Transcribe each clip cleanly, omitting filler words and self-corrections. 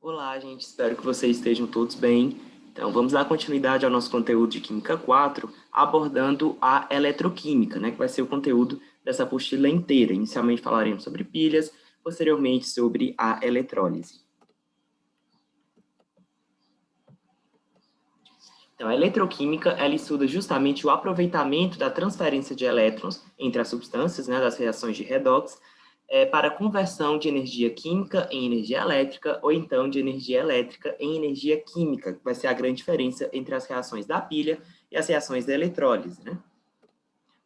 Olá, gente. Espero que vocês estejam todos bem. Então, vamos dar continuidade ao nosso conteúdo de Química 4, abordando a eletroquímica, né, que vai ser o conteúdo dessa apostila inteira. Inicialmente falaremos sobre pilhas, posteriormente sobre a eletrólise. Então, a eletroquímica, ela estuda justamente o aproveitamento da transferência de elétrons entre as substâncias, né, das reações de redox, para conversão de energia química em energia elétrica, ou então de energia elétrica em energia química, que vai ser a grande diferença entre as reações da pilha e as reações da eletrólise, né?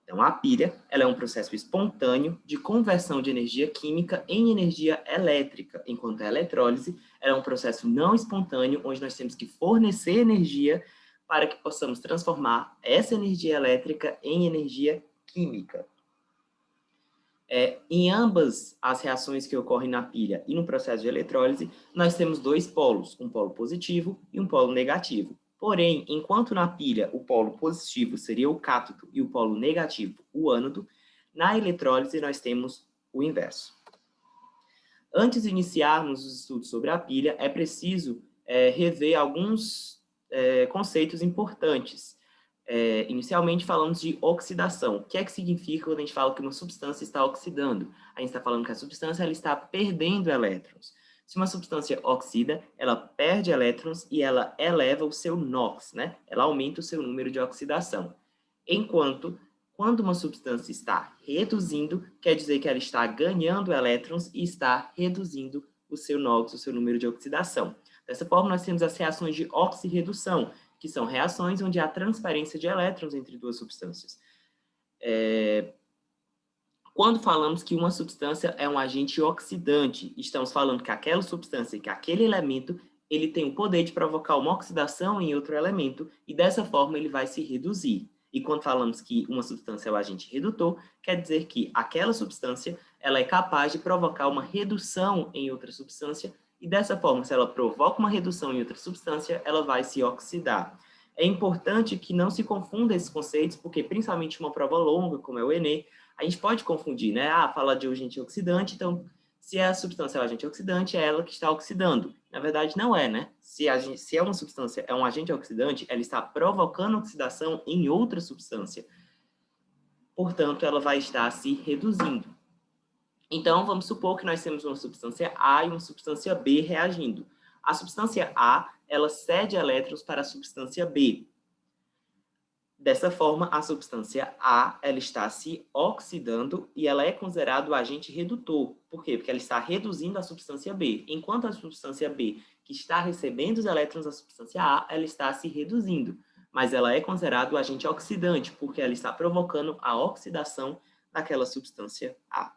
Então, a pilha, ela é um processo espontâneo de conversão de energia química em energia elétrica, enquanto a eletrólise é um processo não espontâneo, onde nós temos que fornecer energia para que possamos transformar essa energia elétrica em energia química. Em ambas as reações que ocorrem na pilha e no processo de eletrólise, nós temos dois polos, um polo positivo e um polo negativo. Porém, enquanto na pilha o polo positivo seria o cátodo e o polo negativo o ânodo, na eletrólise nós temos o inverso. Antes de iniciarmos os estudos sobre a pilha, é preciso rever alguns conceitos importantes. Inicialmente falamos de oxidação. O que é que significa quando a gente fala que uma substância está oxidando? A gente está falando que a substância ela está perdendo elétrons. Se uma substância oxida, ela perde elétrons e ela eleva o seu NOx, né? Ela aumenta o seu número de oxidação. Enquanto, quando uma substância está reduzindo, quer dizer que ela está ganhando elétrons e está reduzindo o seu NOx, o seu número de oxidação. Dessa forma, nós temos as reações de oxirredução, que são reações onde há transferência de elétrons entre duas substâncias. Quando falamos que uma substância é um agente oxidante, estamos falando que aquela substância, que aquele elemento, ele tem o poder de provocar uma oxidação em outro elemento, e dessa forma ele vai se reduzir. E quando falamos que uma substância é o agente redutor, quer dizer que aquela substância ela é capaz de provocar uma redução em outra substância, e dessa forma, se ela provoca uma redução em outra substância, ela vai se oxidar. É importante que não se confunda esses conceitos, porque principalmente uma prova longa, como é o Enem, a gente pode confundir, né? Fala de agente oxidante, então, se a substância é um agente oxidante, é ela que está oxidando. Na verdade, não é, né? Se é uma substância é um agente oxidante, ela está provocando oxidação em outra substância. Portanto, ela vai estar se reduzindo. Então, vamos supor que nós temos uma substância A e uma substância B reagindo. A substância A, ela cede elétrons para a substância B. Dessa forma, a substância A ela está se oxidando e ela é considerada o agente redutor. Por quê? Porque ela está reduzindo a substância B. Enquanto a substância B, que está recebendo os elétrons da substância A, ela está se reduzindo. Mas ela é considerada o agente oxidante, porque ela está provocando a oxidação daquela substância A.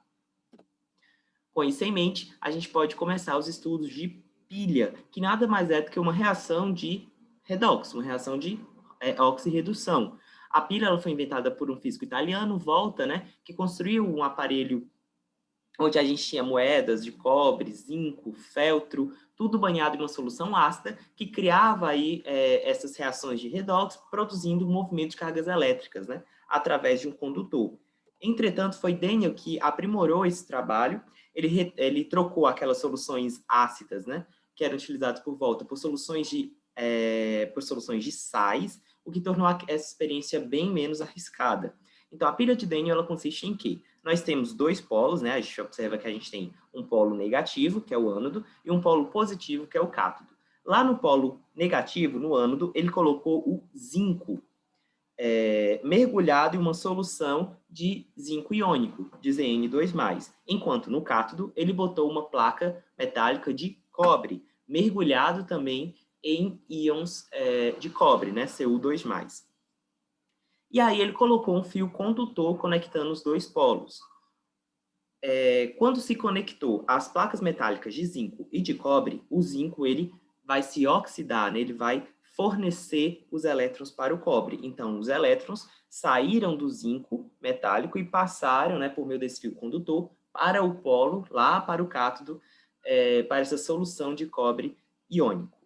Com isso em mente, a gente pode começar os estudos de pilha, que nada mais é do que uma reação de redox, uma reação de oxirredução. A pilha ela foi inventada por um físico italiano, Volta, né, que construiu um aparelho onde a gente tinha moedas de cobre, zinco, feltro, tudo banhado em uma solução ácida, que criava aí essas reações de redox, produzindo um movimento de cargas elétricas, né, através de um condutor. Entretanto, foi Daniel que aprimorou esse trabalho. Ele trocou aquelas soluções ácidas, né, que eram utilizadas por Volta, por soluções de sais, o que tornou essa experiência bem menos arriscada. Então, a pilha de Daniel ela consiste em quê? Nós temos dois polos, né? A gente observa que a gente tem um polo negativo, que é o ânodo, e um polo positivo, que é o cátodo. Lá no polo negativo, no ânodo, ele colocou o zinco mergulhado em uma solução de zinco iônico, de Zn2+. Enquanto no cátodo, ele botou uma placa metálica de cobre, mergulhado também em íons de cobre, né? Cu2+. E aí ele colocou um fio condutor conectando os dois polos. Quando se conectou as placas metálicas de zinco e de cobre, o zinco ele vai se oxidar, né? Ele vai fornecer os elétrons para o cobre. Então, os elétrons saíram do zinco metálico e passaram, né, por meio desse fio condutor, para o polo, lá para o cátodo, para essa solução de cobre iônico.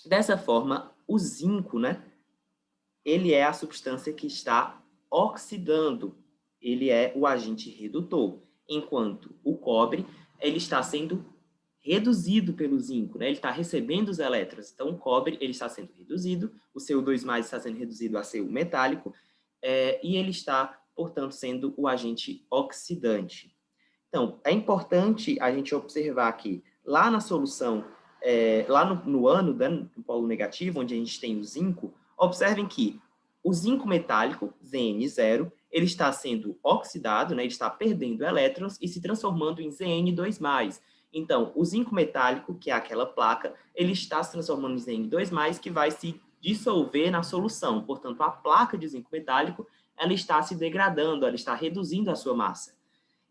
Dessa forma, o zinco, né, ele é a substância que está oxidando, ele é o agente redutor, enquanto o cobre ele está sendo reduzido pelo zinco, né? Ele está recebendo os elétrons. Então, o cobre ele está sendo reduzido, o CO2+ está sendo reduzido a CO metálico, e ele está, portanto, sendo o agente oxidante. Então, é importante a gente observar que lá na solução, lá no ánodo, né, no polo negativo, onde a gente tem o zinco, observem que o zinco metálico, Zn0, ele está sendo oxidado, né, ele está perdendo elétrons e se transformando em Zn2+. Então, o zinco metálico, que é aquela placa, ele está se transformando em Zn2+, que vai se dissolver na solução. Portanto, a placa de zinco metálico, ela está se degradando, ela está reduzindo a sua massa.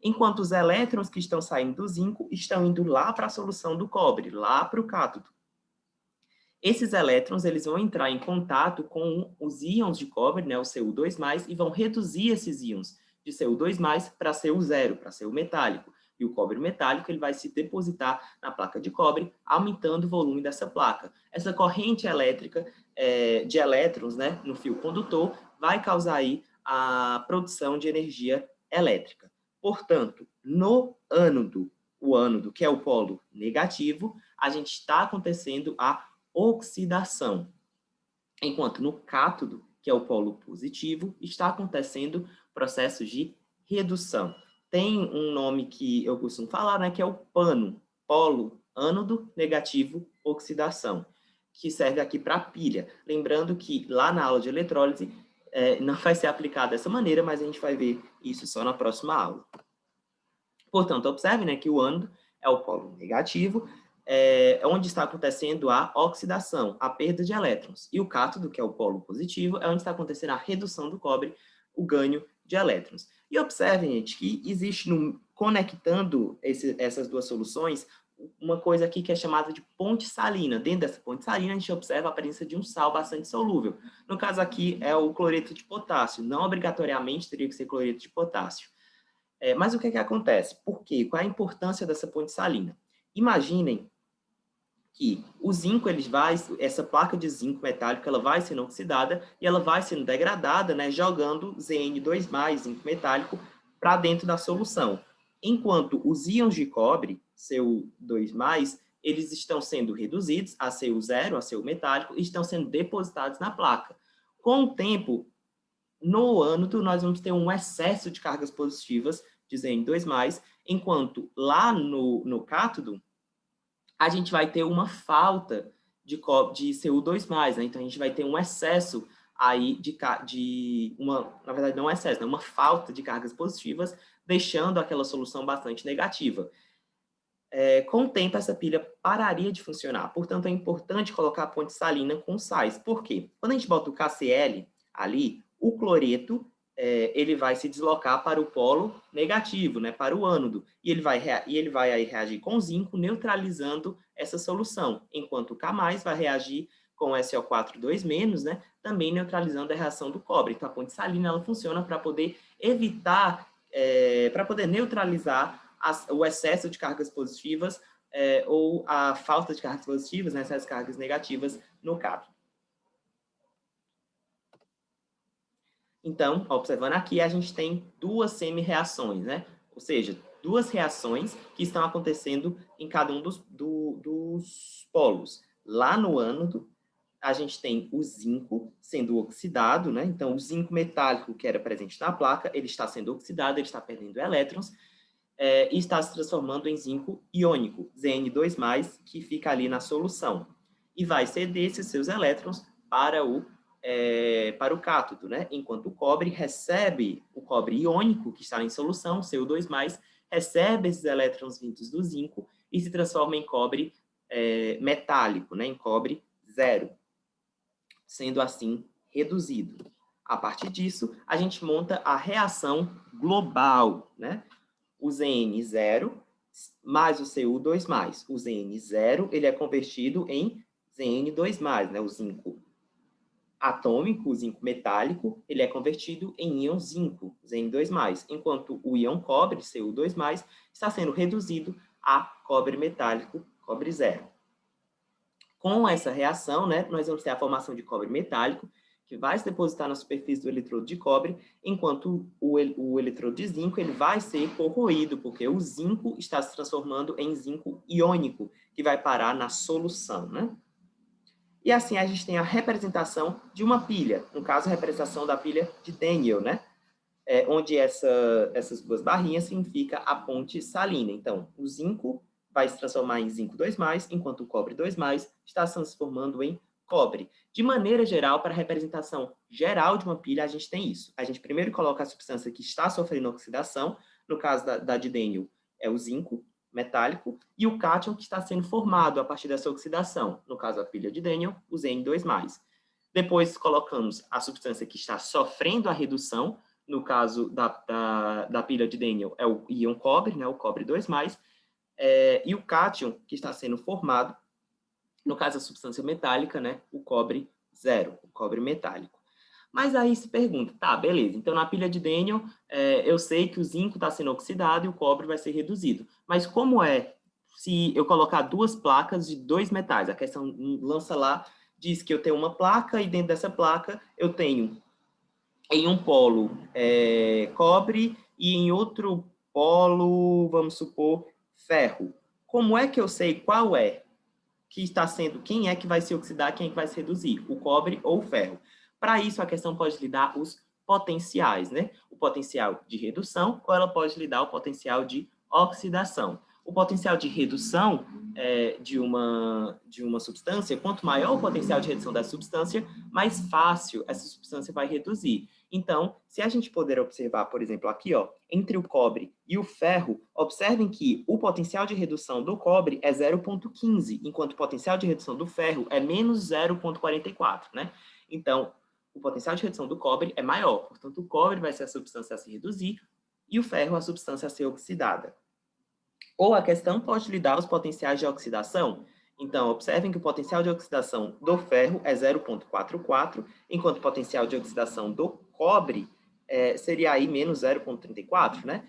Enquanto os elétrons que estão saindo do zinco estão indo lá para a solução do cobre, lá para o cátodo. Esses elétrons eles vão entrar em contato com os íons de cobre, né, o Cu2+, e vão reduzir esses íons de Cu2+ para Cu0, para Cu metálico. E o cobre metálico ele vai se depositar na placa de cobre, aumentando o volume dessa placa. Essa corrente elétrica de elétrons, né, no fio condutor vai causar aí a produção de energia elétrica. Portanto, no ânodo, o ânodo, que é o polo negativo, a gente está acontecendo a oxidação. Enquanto no cátodo, que é o polo positivo, está acontecendo processos de redução. Tem um nome que eu costumo falar, né, que é o PANO, polo ânodo negativo oxidação, que serve aqui para pilha. Lembrando que lá na aula de eletrólise, não vai ser aplicado dessa maneira, mas a gente vai ver isso só na próxima aula. Portanto, observe, né, que o ânodo é o polo negativo, onde está acontecendo a oxidação, a perda de elétrons. E o cátodo, que é o polo positivo, é onde está acontecendo a redução do cobre, o ganho de elétrons. E observem, gente, que existe, conectando essas duas soluções, uma coisa aqui que é chamada de ponte salina. Dentro dessa ponte salina, a gente observa a presença de um sal bastante solúvel. No caso aqui, é o cloreto de potássio. Não obrigatoriamente teria que ser cloreto de potássio. Mas o que acontece? Por quê? Qual é a importância dessa ponte salina? Imaginem que o zinco, essa placa de zinco metálico, ela vai sendo oxidada e ela vai sendo degradada, né, jogando Zn2+, zinco metálico, para dentro da solução. Enquanto os íons de cobre, Cu2+, eles estão sendo reduzidos a Cu0, a Cu metálico, e estão sendo depositados na placa. Com o tempo, no ânodo, nós vamos ter um excesso de cargas positivas de Zn2+, enquanto lá no cátodo, a gente vai ter uma falta de Cu2+, né? Então, a gente vai ter um excesso aí na verdade, não um excesso, né? Uma falta de cargas positivas, deixando aquela solução bastante negativa. Com o tempo, essa pilha pararia de funcionar. Portanto, é importante colocar a ponte salina com sais. Por quê? Quando a gente bota o KCl ali, o cloreto ele vai se deslocar para o polo negativo, né, para o ânodo, e ele vai aí reagir com zinco, neutralizando essa solução, enquanto o K+ vai reagir com SO4 2-, né, também neutralizando a reação do cobre. Então, a ponte salina ela funciona para poder evitar, para poder neutralizar o excesso de cargas positivas ou a falta de cargas positivas, né, essas cargas negativas no cátodo. Então, observando aqui, a gente tem duas semi-reações, né? Ou seja, duas reações que estão acontecendo em cada um dos polos. Lá no ânodo, a gente tem o zinco sendo oxidado, né? Então, o zinco metálico que era presente na placa, ele está sendo oxidado, ele está perdendo elétrons, e está se transformando em zinco iônico, Zn2+, que fica ali na solução. E vai ceder esses seus elétrons para o cátodo, né? Enquanto o cobre recebe o cobre iônico, que está em solução, Cu2+, recebe esses elétrons vindos do zinco e se transforma em cobre metálico, né? Em cobre 0, sendo assim reduzido. A partir disso, a gente monta a reação global, né? O Zn0 mais o Cu2+. O Zn0 ele é convertido em Zn2+, né? O zinco atômico, o zinco metálico, ele é convertido em íon zinco, Zn2+, enquanto o íon cobre, Cu2+, está sendo reduzido a cobre metálico, cobre 0. Com essa reação, né, nós vamos ter a formação de cobre metálico, que vai se depositar na superfície do eletrodo de cobre, enquanto o eletrodo de zinco ele vai ser corroído, porque o zinco está se transformando em zinco iônico, que vai parar na solução, né? E assim a gente tem a representação de uma pilha, no caso a representação da pilha de Daniell, né? Onde essas duas barrinhas significa a ponte salina. Então, o zinco vai se transformar em zinco 2+, enquanto o cobre 2+, está se transformando em cobre. De maneira geral, para a representação geral de uma pilha, a gente tem isso. A gente primeiro coloca a substância que está sofrendo oxidação, no caso da de Daniell, é o zinco metálico, e o cátion que está sendo formado a partir dessa oxidação, no caso da pilha de Daniell, o Zn2+. Depois colocamos a substância que está sofrendo a redução, no caso da pilha de Daniell, é o íon cobre, né, o cobre 2+, e o cátion que está sendo formado, no caso da substância metálica, né, o cobre 0, o cobre metálico. Mas aí se pergunta, tá, beleza, então na pilha de Daniell, eu sei que o zinco está sendo oxidado e o cobre vai ser reduzido. Mas como é se eu colocar duas placas de dois metais? A questão lança lá, diz que eu tenho uma placa e dentro dessa placa eu tenho em um polo cobre e em outro polo, vamos supor, ferro. Como é que eu sei qual que está sendo, quem é que vai se oxidar, quem é que vai se reduzir, o cobre ou o ferro? Para isso, a questão pode lhe dar os potenciais, né? O potencial de redução ou ela pode lhe dar o potencial de oxidação. O potencial de redução de uma substância, quanto maior o potencial de redução da substância, mais fácil essa substância vai reduzir. Então, se a gente puder observar, por exemplo, aqui, ó, entre o cobre e o ferro, observem que o potencial de redução do cobre é 0,15, enquanto o potencial de redução do ferro é menos 0,44, né? Então, o potencial de redução do cobre é maior, portanto, o cobre vai ser a substância a se reduzir e o ferro a substância a ser oxidada. Ou a questão pode lhe dar os potenciais de oxidação. Então, observem que o potencial de oxidação do ferro é 0,44, enquanto o potencial de oxidação do cobre seria aí menos 0,34, né?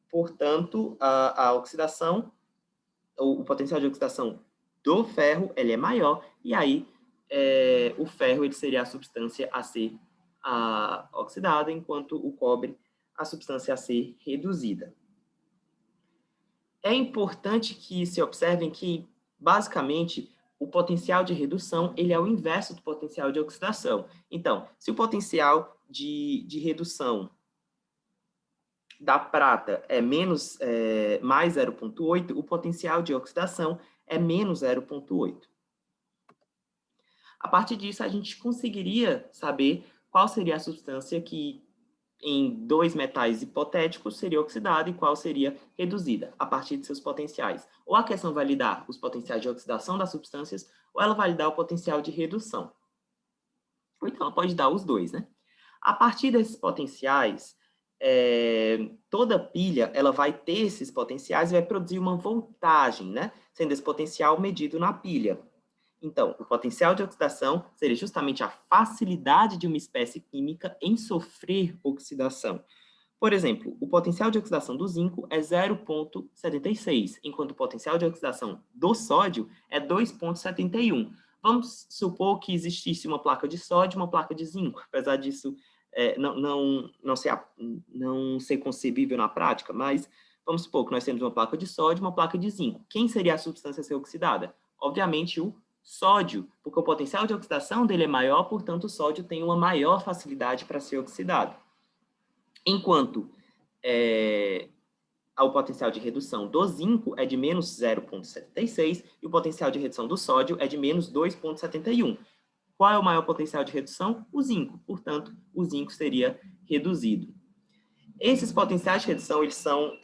Portanto, a oxidação, o potencial de oxidação do ferro, ele é maior, e aí o ferro ele seria a substância a ser oxidada, enquanto o cobre a substância a ser reduzida. É importante que se observem que, basicamente, o potencial de redução ele é o inverso do potencial de oxidação. Então, se o potencial de redução da prata é mais 0,8, o potencial de oxidação é menos 0,8. A partir disso, a gente conseguiria saber qual seria a substância que em dois metais hipotéticos seria oxidada e qual seria reduzida a partir de seus potenciais. Ou a questão vai lhe dar os potenciais de oxidação das substâncias, ou ela vai lhe dar o potencial de redução. Ou então ela pode dar os dois, né? A partir desses potenciais, toda pilha ela vai ter esses potenciais e vai produzir uma voltagem, né? Sendo esse potencial medido na pilha. Então, o potencial de oxidação seria justamente a facilidade de uma espécie química em sofrer oxidação. Por exemplo, o potencial de oxidação do zinco é 0,76, enquanto o potencial de oxidação do sódio é 2,71. Vamos supor que existisse uma placa de sódio e uma placa de zinco, apesar disso não ser concebível na prática, mas vamos supor que nós temos uma placa de sódio e uma placa de zinco. Quem seria a substância a ser oxidada? Obviamente, o sódio, porque o potencial de oxidação dele é maior, portanto, o sódio tem uma maior facilidade para ser oxidado. Enquanto o potencial de redução do zinco é de menos 0,76 e o potencial de redução do sódio é de menos 2,71. Qual é o maior potencial de redução? O zinco. Portanto, o zinco seria reduzido. Esses potenciais de redução, eles são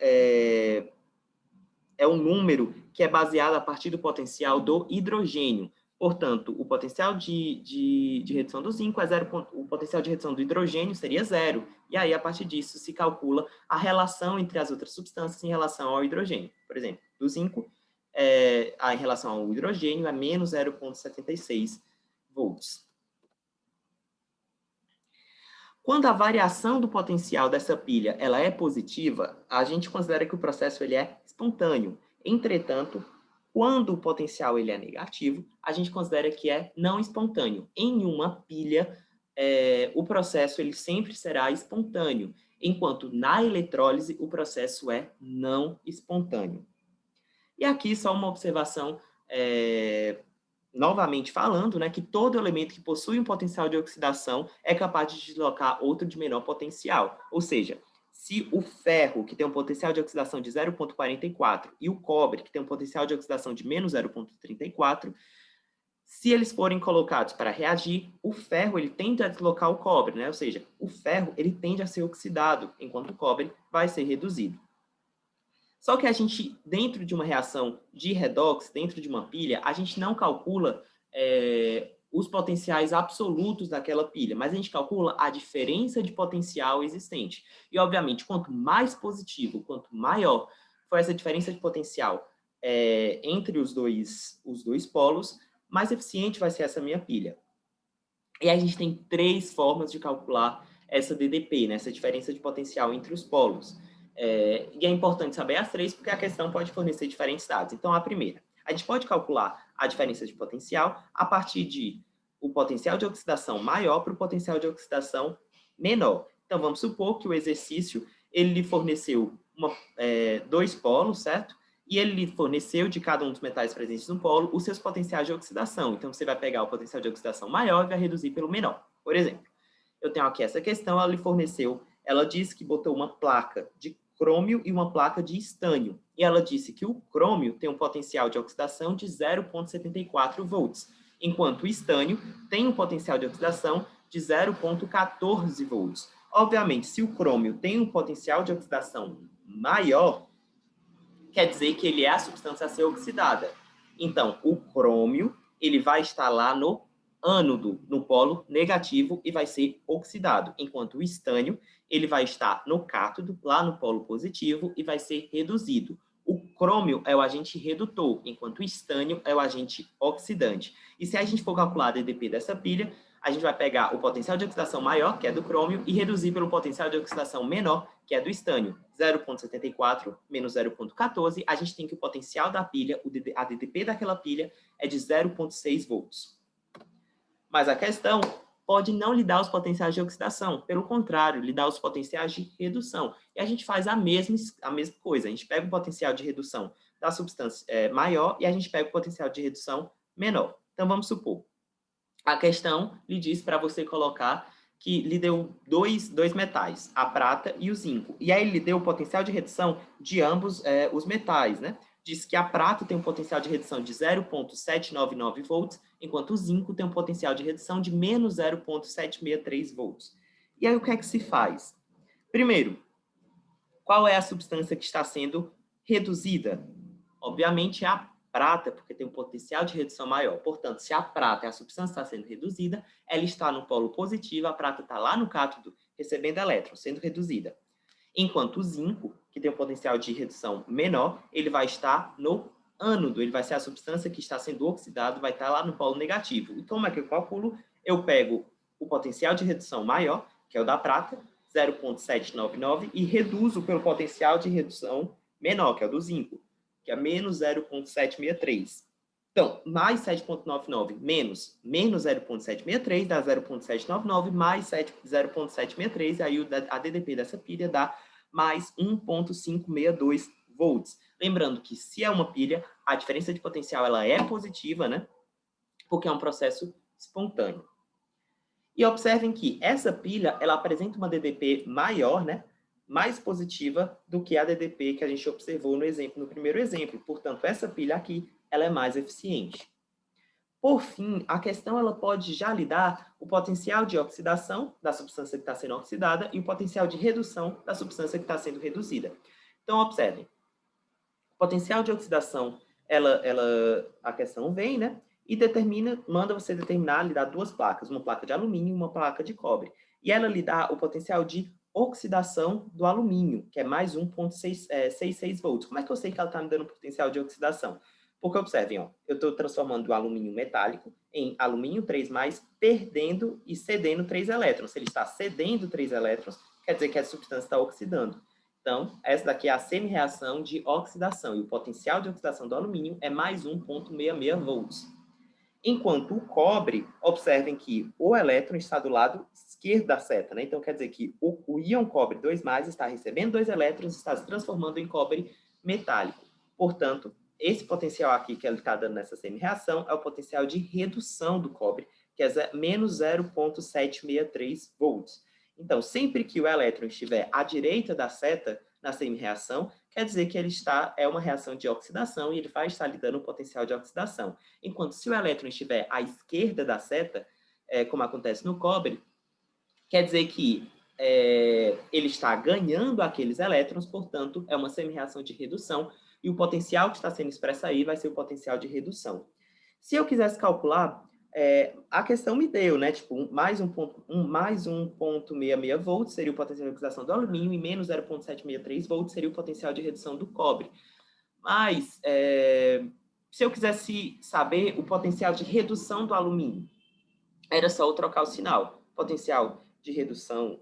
um número que é baseado a partir do potencial do hidrogênio. Portanto, o potencial de redução do zinco é 0, o potencial de redução do hidrogênio seria 0. E aí, a partir disso, se calcula a relação entre as outras substâncias em relação ao hidrogênio. Por exemplo, do zinco, em relação ao hidrogênio, é menos 0,76 volts. Quando a variação do potencial dessa pilha ela é positiva, a gente considera que o processo ele é espontâneo. Entretanto, Quando o potencial ele é negativo, a gente considera que é não espontâneo. Em uma pilha, o processo ele sempre será espontâneo, enquanto na eletrólise o processo é não espontâneo. E aqui só uma observação, novamente falando, né, que todo elemento que possui um potencial de oxidação é capaz de deslocar outro de menor potencial. Ou seja, se o ferro, que tem um potencial de oxidação de 0,44, e o cobre, que tem um potencial de oxidação de menos 0,34, se eles forem colocados para reagir, o ferro ele tende a deslocar o cobre, né? Ou seja, o ferro ele tende a ser oxidado, enquanto o cobre vai ser reduzido. Só que a gente, dentro de uma reação de redox, dentro de uma pilha, a gente não calcula os potenciais absolutos daquela pilha, mas a gente calcula a diferença de potencial existente. E, obviamente, quanto mais positivo, quanto maior for essa diferença de potencial entre os dois polos, mais eficiente vai ser essa minha pilha. E a gente tem 3 formas de calcular essa DDP, né, essa diferença de potencial entre os polos. E é importante saber as 3, porque a questão pode fornecer diferentes dados. Então, a primeira, a gente pode calcular a diferença de potencial a partir de o potencial de oxidação maior para o potencial de oxidação menor. Então, vamos supor que o exercício ele lhe forneceu 2 polos, certo? E ele lhe forneceu, de cada um dos metais presentes no polo, os seus potenciais de oxidação. Então, você vai pegar o potencial de oxidação maior e vai reduzir pelo menor. Por exemplo, eu tenho aqui essa questão, ela lhe forneceu, ela disse que botou uma placa de crômio e uma placa de estânio. E ela disse que o crômio tem um potencial de oxidação de 0,74 volts, enquanto o estânio tem um potencial de oxidação de 0,14 volts. Obviamente, se o crômio tem um potencial de oxidação maior, quer dizer que ele é a substância a ser oxidada. Então, o crômio ele vai estar lá no ânodo, no polo negativo, e vai ser oxidado, enquanto o estânio ele vai estar no cátodo, lá no polo positivo, e vai ser reduzido. O crômio é o agente redutor, enquanto o estânio é o agente oxidante. E se a gente for calcular a DDP dessa pilha, a gente vai pegar o potencial de oxidação maior, que é do crômio, e reduzir pelo potencial de oxidação menor, que é do estânio. 0,74 menos 0,14, a gente tem que o potencial da pilha, a DDP daquela pilha, é de 0,6 volts. Mas a questão pode não lhe dar os potenciais de oxidação, pelo contrário, lhe dá os potenciais de redução. E a gente faz a mesma coisa, a gente pega o potencial de redução da substância maior e a gente pega o potencial de redução menor. Então, vamos supor, a questão lhe diz para você colocar que lhe deu dois metais, a prata e o zinco. E aí ele lhe deu o potencial de redução de ambos os metais, né? Diz que a prata tem um potencial de redução de 0,799 volts, enquanto o zinco tem um potencial de redução de menos 0,763 volts. E aí o que é que se faz? Primeiro, qual é a substância que está sendo reduzida? Obviamente é a prata, porque tem um potencial de redução maior. Portanto, se a prata é a substância que está sendo reduzida, ela está no polo positivo, a prata está lá no cátodo, recebendo elétrons, sendo reduzida. Enquanto o zinco, que tem um potencial de redução menor, ele vai estar no ânodo, ele vai ser a substância que está sendo oxidada, vai estar lá no polo negativo. E como é que eu calculo? Eu pego o potencial de redução maior, que é o da prata, 0,799, e reduzo pelo potencial de redução menor, que é o do zinco, que é menos 0,763. Então, mais 7,99 menos 0,763 dá 0,799 mais 0,763, aí a DDP dessa pilha dá mais 1,562 volts. Lembrando que se é uma pilha, a diferença de potencial ela é positiva, né? Porque é um processo espontâneo. E observem que essa pilha ela apresenta uma DDP maior, né? Mais positiva do que a DDP que a gente observou no primeiro exemplo. Portanto, essa pilha aqui ela é mais eficiente. Por fim, a questão ela pode já lhe dar o potencial de oxidação da substância que está sendo oxidada e o potencial de redução da substância que está sendo reduzida. Então, observem. O potencial de oxidação, a questão vem, né? E manda você determinar, lhe dá 2 placas, uma placa de alumínio e uma placa de cobre. E ela lhe dá o potencial de oxidação do alumínio, que é mais 1,66 volts. Como é que eu sei que ela está me dando potencial de oxidação? Porque observem, ó, eu estou transformando o alumínio metálico em alumínio 3+, perdendo e cedendo 3 elétrons. Se ele está cedendo 3 elétrons, quer dizer que a substância está oxidando. Então, essa daqui é a semi-reação de oxidação, e o potencial de oxidação do alumínio é mais 1,66 volts. Enquanto o cobre, observem que o elétron está do lado esquerdo da seta, né? Então, quer dizer que o íon cobre 2+, está recebendo 2 elétrons e está se transformando em cobre metálico. Portanto, esse potencial aqui que ele está dando nessa semi-reação é o potencial de redução do cobre, que é menos 0,763 volts. Então, sempre que o elétron estiver à direita da seta na semi-reação, quer dizer que ele é uma reação de oxidação e ele vai estar lhe dando um potencial de oxidação. Enquanto se o elétron estiver à esquerda da seta, como acontece no cobre, quer dizer que ele está ganhando aqueles elétrons, portanto, é uma semi-reação de redução, e o potencial que está sendo expresso aí vai ser o potencial de redução. Se eu quisesse calcular, a questão me deu, né? Tipo, mais 1,66 volts seria o potencial de oxidação do alumínio e menos 0,763 volts seria o potencial de redução do cobre. Mas, se eu quisesse saber o potencial de redução do alumínio, era só eu trocar o sinal. O potencial de redução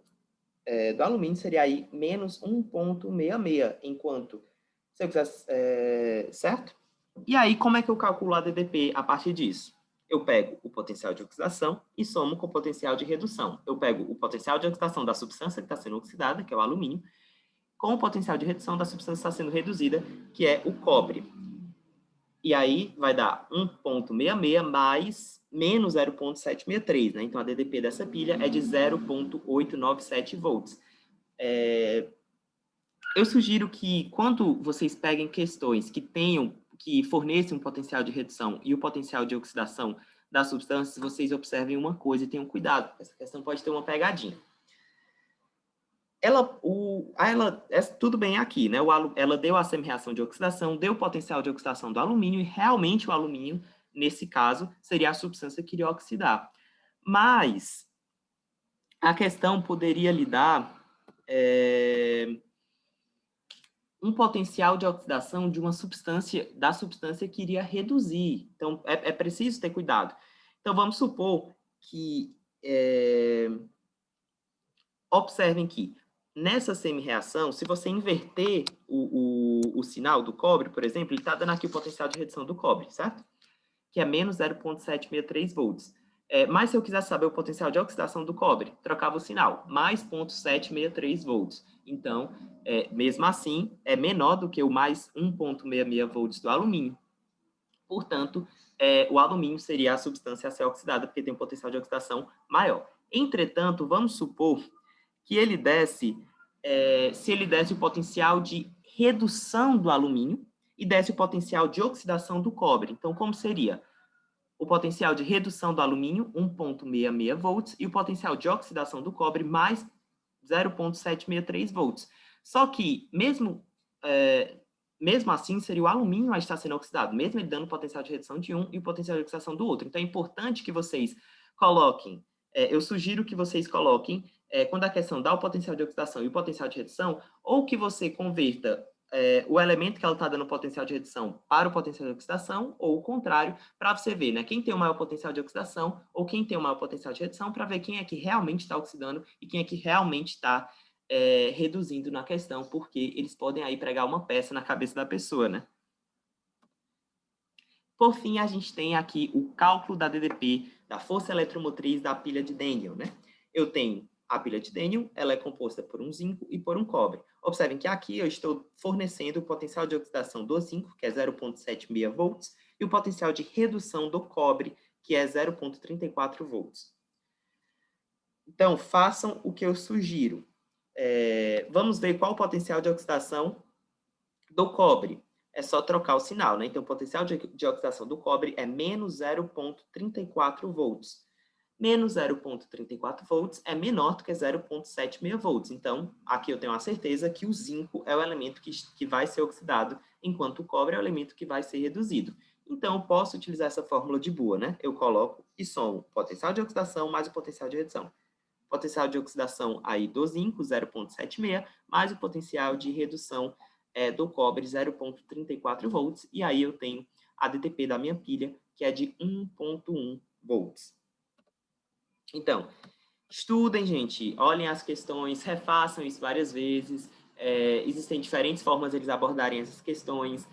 do alumínio seria aí menos 1,66, enquanto, se eu quisesse, certo? E aí, como é que eu calculo a DDP a partir disso? Eu pego o potencial de oxidação e somo com o potencial de redução. Eu pego o potencial de oxidação da substância que está sendo oxidada, que é o alumínio, com o potencial de redução da substância que está sendo reduzida, que é o cobre. E aí vai dar 1,66 mais menos 0,763, né? Então, a DDP dessa pilha é de 0,897 volts. Eu sugiro que, quando vocês peguem questões que forneçam um potencial de redução e o potencial de oxidação das substâncias, vocês observem uma coisa e tenham cuidado. Essa questão pode ter uma pegadinha. Tudo bem aqui, né? Ela deu a semi-reação de oxidação, deu o potencial de oxidação do alumínio, e realmente o alumínio, nesse caso, seria a substância que iria oxidar. Mas a questão poderia lhe dar um potencial de oxidação de da substância que iria reduzir. Então, é preciso ter cuidado. Então, vamos supor que observem que nessa semi-reação, se você inverter o sinal do cobre, por exemplo, ele está dando aqui o potencial de redução do cobre, certo? Que é menos 0,763 volts. Mas se eu quiser saber o potencial de oxidação do cobre, trocava o sinal, mais 0,763 volts. Então, mesmo assim, é menor do que o mais 1,66 volts do alumínio. Portanto, o alumínio seria a substância a ser oxidada, porque tem um potencial de oxidação maior. Entretanto, vamos supor que ele desse, se ele desse o potencial de redução do alumínio e desse o potencial de oxidação do cobre. Então, como seria? O potencial de redução do alumínio, 1,66 volts, e o potencial de oxidação do cobre, mais 0,763 volts. Só que, mesmo assim, seria o alumínio a estar sendo oxidado, mesmo ele dando o potencial de redução de um e o potencial de oxidação do outro. Então, é importante que vocês coloquem, eu sugiro que vocês coloquem, quando a questão dá o potencial de oxidação e o potencial de redução, ou que você converta o elemento que ela está dando potencial de redução para o potencial de oxidação, ou o contrário, para você ver, né, quem tem o maior potencial de oxidação ou quem tem o maior potencial de redução, para ver quem é que realmente está oxidando e quem é que realmente está reduzindo na questão, porque eles podem aí pregar uma peça na cabeça da pessoa, né? Por fim, a gente tem aqui o cálculo da DDP, da força eletromotriz da pilha de Daniell, né? Eu tenho a pilha de Daniell, ela é composta por um zinco e por um cobre. Observem que aqui eu estou fornecendo o potencial de oxidação do zinco, que é 0,76 volts, e o potencial de redução do cobre, que é 0,34 volts. Então, façam o que eu sugiro. Vamos ver qual o potencial de oxidação do cobre. É só trocar o sinal, né? Então, o potencial de oxidação do cobre é menos 0,34 volts. Menos 0,34 volts é menor do que 0,76 volts. Então, aqui eu tenho a certeza que o zinco é o elemento que vai ser oxidado, enquanto o cobre é o elemento que vai ser reduzido. Então, eu posso utilizar essa fórmula de Boole, né? Eu coloco e somo o potencial de oxidação mais o potencial de redução. Potencial de oxidação aí do zinco, 0,76, mais o potencial de redução do cobre, 0,34 volts, e aí eu tenho a DTP da minha pilha, que é de 1,1 volts. Então, estudem, gente, olhem as questões, refaçam isso várias vezes, existem diferentes formas de eles abordarem essas questões,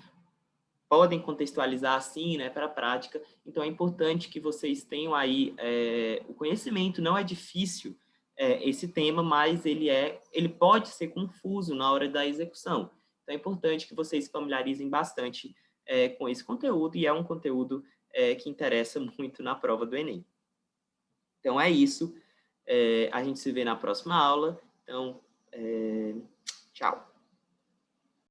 podem contextualizar assim, né, para a prática. Então, é importante que vocês tenham aí o conhecimento. Não é difícil esse tema, mas ele pode ser confuso na hora da execução. Então, é importante que vocês se familiarizem bastante com esse conteúdo, e é um conteúdo que interessa muito na prova do Enem. Então, é isso. A gente se vê na próxima aula. Então, tchau.